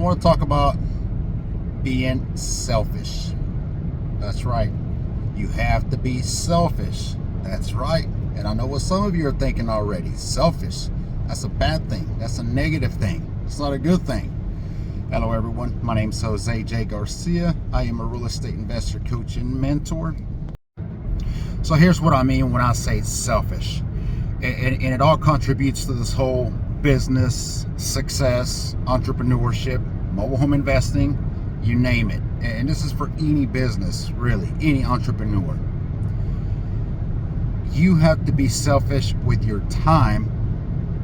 want to talk about being selfish. That's right. You have to be selfish. That's right. And I know what some of you are thinking already. Selfish. That's a bad thing. That's a negative thing. It's not a good thing. Hello everyone. My name is Jose J. Garcia. I am a real estate investor, coach, and mentor. So here's what I mean when I say selfish. And it all contributes to this whole business, success, entrepreneurship, mobile home investing, you name it. And this is for any business, really, any entrepreneur. You have to be selfish with your time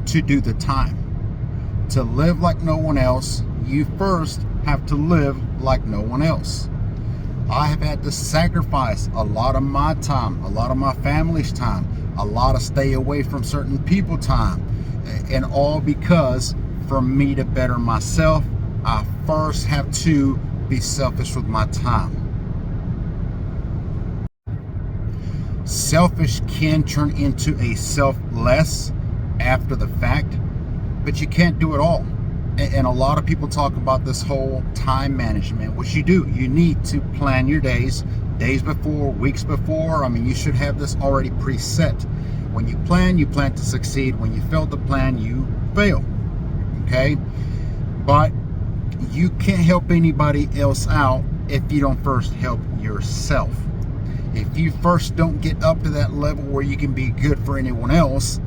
to do the time. To live like no one else, you first have to live like no one else. I have had to sacrifice a lot of my time, a lot of my family's time, a lot of stay away from certain people time, and all because for me to better myself, I first have to be selfish with my time. Selfish can turn into a selfless after the fact, but you can't do it all. And a lot of people talk about this whole time management, which you do. You need to plan your days before, weeks before. I mean, you should have this already preset. When you plan to succeed. When you fail to plan, you fail. Okay? But you can't help anybody else out if you don't first help yourself. If you first don't get up to that level where you can be good for anyone else,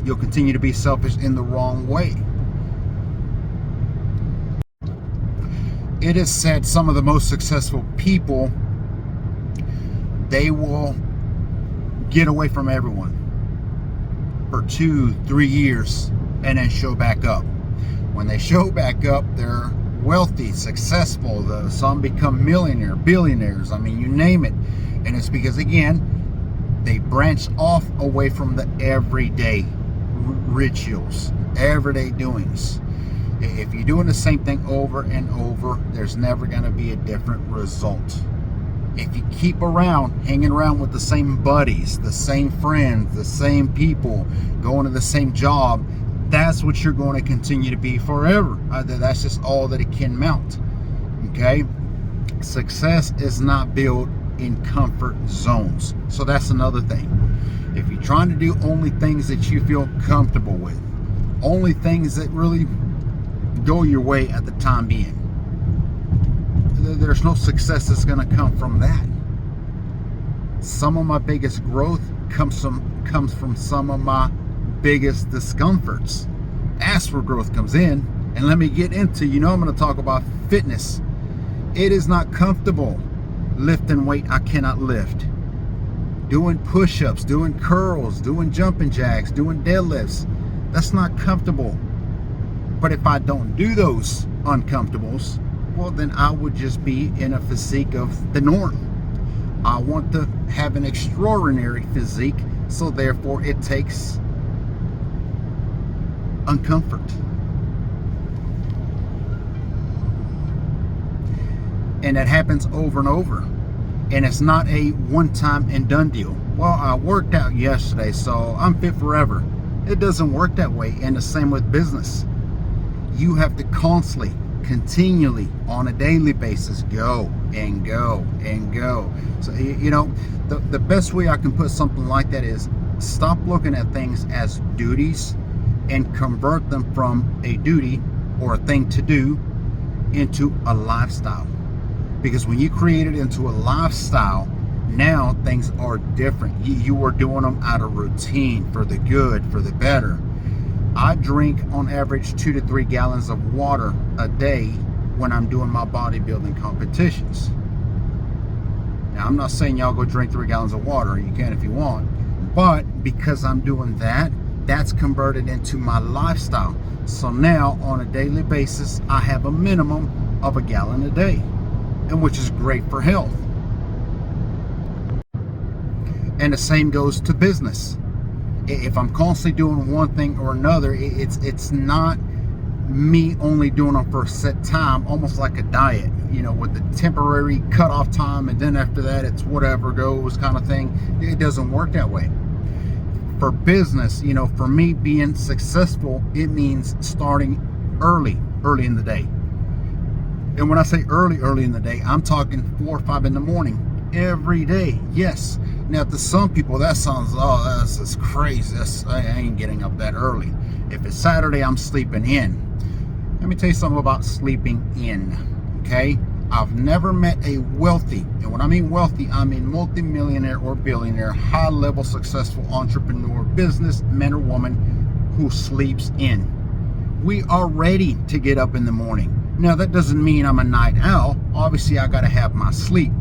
you'll continue to be selfish in the wrong way. It is said some of the most successful people, they will get away from everyone for 2-3 years and then show back up. When they show back up, they're wealthy, successful. Some become millionaires, billionaires. I mean, you name it. And it's because, again, they branch off away from the everyday rituals, everyday doings. If you're doing the same thing over and over, there's never going to be a different result. If you keep hanging around with the same buddies, the same friends, the same people, going to the same job, that's what you're going to continue to be forever. That's just all that it can mount. Okay? Success is not built in comfort zones. So that's another thing. If you're trying to do only things that you feel comfortable with, only things that really go your way at the time being, there's no success that's going to come from that. Some of my biggest growth comes from some of my biggest discomforts. That's where growth comes in. And let me get into, I'm going to talk about fitness. It is not comfortable lifting weight I cannot lift, doing push-ups, doing curls, doing jumping jacks, doing deadlifts. That's not comfortable. But if I don't do those uncomfortables, well, then I would just be in a physique of the norm. I want to have an extraordinary physique, so therefore it takes uncomfort. And that happens over and over. And it's not a one-time and done deal. Well, I worked out yesterday, so I'm fit forever. It doesn't work that way. And the same with business. You have to constantly, continually, on a daily basis, go and go and go. So, the best way I can put something like that is stop looking at things as duties and convert them from a duty or a thing to do into a lifestyle. Because when you create it into a lifestyle, now things are different. You are doing them out of routine, for the good, for the better. I drink on average 2 to 3 gallons of water a day when I'm doing my bodybuilding competitions. Now, I'm not saying y'all go drink 3 gallons of water. You can if you want. But because I'm doing that, that's converted into my lifestyle. So now on a daily basis, I have a minimum of 1 gallon a day, and which is great for health. And the same goes to business. If I'm constantly doing one thing or another, it's not me only doing them for a set time, almost like a diet, with the temporary cutoff time, and then after that it's whatever goes kind of thing. It doesn't work that way. For business, for me, being successful, it means starting early in the day. And when I say early in the day, I'm talking 4 or 5 in the morning every day. Yes. Now, to some people, that sounds, oh, that's just crazy. I ain't getting up that early. If it's Saturday, I'm sleeping in. Let me tell you something about sleeping in, okay? I've never met a wealthy, and when I mean wealthy, I mean multimillionaire or billionaire, high-level successful entrepreneur, businessman or woman who sleeps in. We are ready to get up in the morning. Now, that doesn't mean I'm a night owl. Obviously, I got to have my sleep.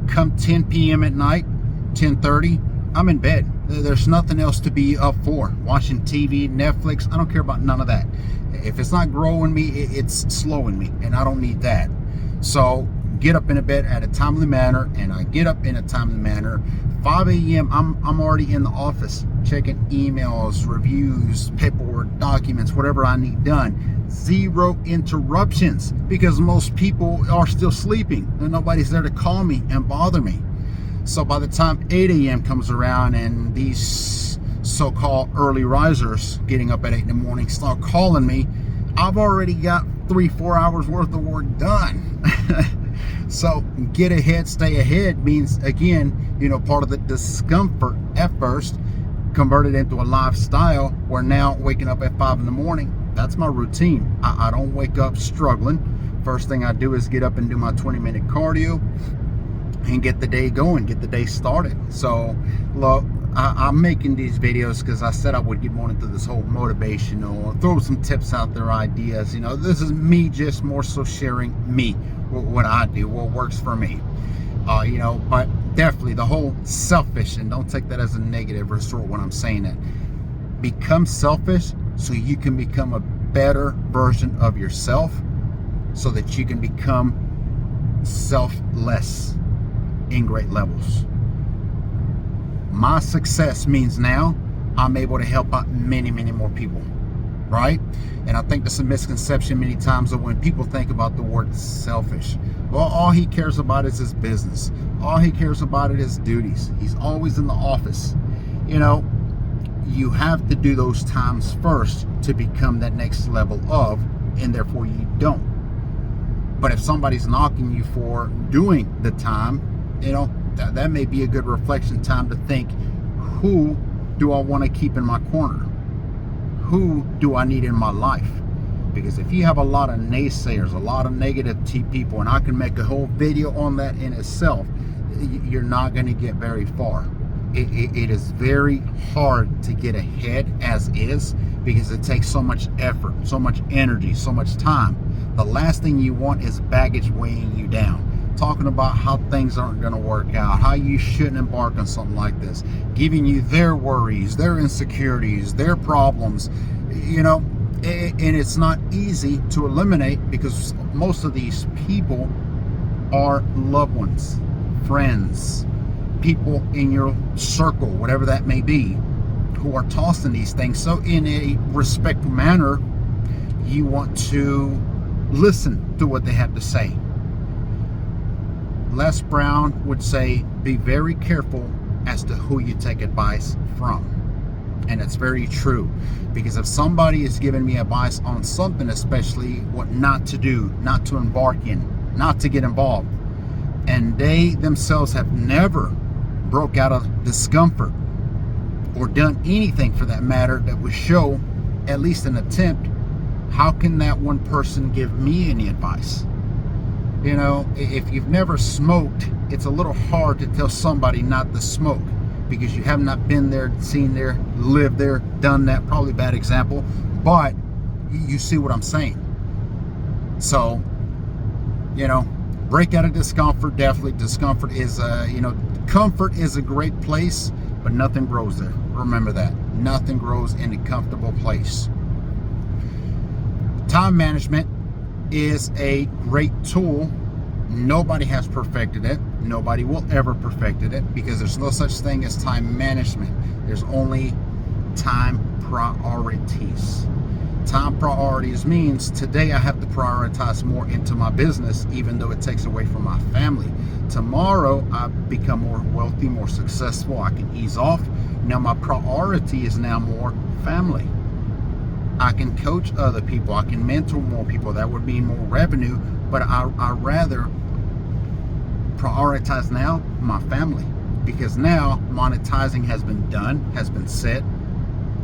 Come 10 p.m. at night, 10:30, I'm in bed. There's nothing else to be up for. Watching TV, Netflix, I don't care about none of that. If it's not growing me, it's slowing me, and I don't need that. So get up in a bed at a timely manner, and I get up in a timely manner. 5 a.m. I'm already in the office checking emails, reviews, paperwork, documents, whatever I need done. Zero interruptions, because most people are still sleeping and nobody's there to call me and bother me. So by the time 8 a.m. comes around and these so-called early risers getting up at 8 in the morning start calling me, I've already got 3-4 hours worth of work done. So get ahead, stay ahead means, again, part of the discomfort at first converted into a lifestyle where now waking up at 5 in the morning, that's my routine. I don't wake up struggling. First thing I do is get up and do my 20-minute cardio and get the day going, get the day started. So look, I'm making these videos because I said I would get more into this whole motivational, throw some tips out there, ideas. This is me just more so sharing me, what I do, what works for me. But definitely the whole selfish, and don't take that as a negative resort when I'm saying that. Become selfish so you can become a better version of yourself, so that you can become selfless in great levels. My success means now I'm able to help out many, many more people, right? And I think there's a misconception many times of when people think about the word selfish. Well, all he cares about is his business. All he cares about is his duties. He's always in the office. You have to do those times first to become that next level of, and therefore you don't. But if somebody's knocking you for doing the time, that may be a good reflection time to think, who do I want to keep in my corner? Who do I need in my life? Because if you have a lot of naysayers, a lot of negative people, and I can make a whole video on that in itself, you're not going to get very far. It is very hard to get ahead as is, because it takes so much effort, so much energy, so much time. The last thing you want is baggage weighing you down, talking about how things aren't going to work out, how you shouldn't embark on something like this, giving you their worries, their insecurities, their problems, and it's not easy to eliminate, because most of these people are loved ones, friends, people in your circle, whatever that may be, who are tossing these things. So in a respectful manner, you want to listen to what they have to say. Les Brown would say, be very careful as to who you take advice from. And it's very true, because if somebody is giving me advice on something, especially what not to do, not to embark in, not to get involved, and they themselves have never broke out of discomfort or done anything for that matter that would show at least an attempt, how can that one person give me any advice? If you've never smoked, it's a little hard to tell somebody not to smoke, because you have not been there, seen there, lived there, done that. Probably a bad example, but you see what I'm saying. So, break out of discomfort. Definitely discomfort is, comfort is a great place, but nothing grows there. Remember that. Nothing grows in a comfortable place. Time management is a great tool. Nobody has perfected it. Nobody will ever perfect it, because there's no such thing as time management. There's only time priorities. Time priorities means today I have to prioritize more into my business, even though it takes away from my family. Tomorrow I become more wealthy, more successful, I can ease off. Now my priority is now more family. I can coach other people, I can mentor more people, that would mean more revenue, but I rather prioritize now my family, because now monetizing has been done, has been set.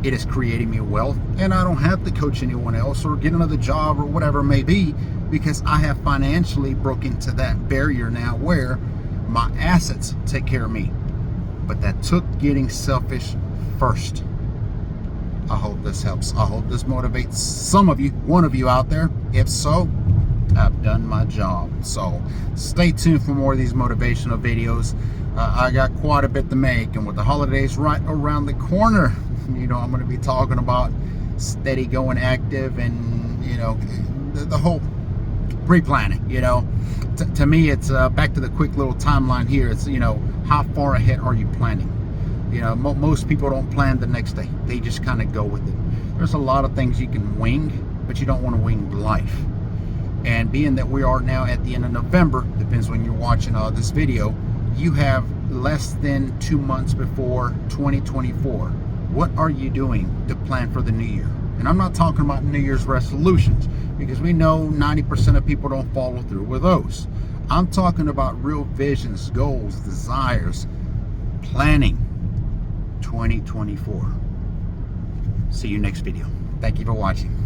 It is creating me wealth, and I don't have to coach anyone else or get another job or whatever it may be, because I have financially broken to that barrier now where my assets take care of me. But that took getting selfish first. I hope this helps. I hope this motivates some of you, one of you out there. If so, I've done my job. So stay tuned for more of these motivational videos. I got quite a bit to make, and with the holidays right around the corner, you know, I'm going to be talking about steady going active, and you know, the whole pre-planning. You know, to me, it's back to the quick little timeline here. It's, you know, how far ahead are you planning? You know, most people don't plan the next day. They just kind of go with it. There's a lot of things you can wing, but you don't want to wing life. And being that we are now at the end of November, depends when you're watching this video, you have less than 2 months before 2024. What are you doing to plan for the new year? And I'm not talking about New Year's resolutions, because we know 90% of people don't follow through with those. I'm talking about real visions, goals, desires, planning 2024. See you next video. Thank you for watching.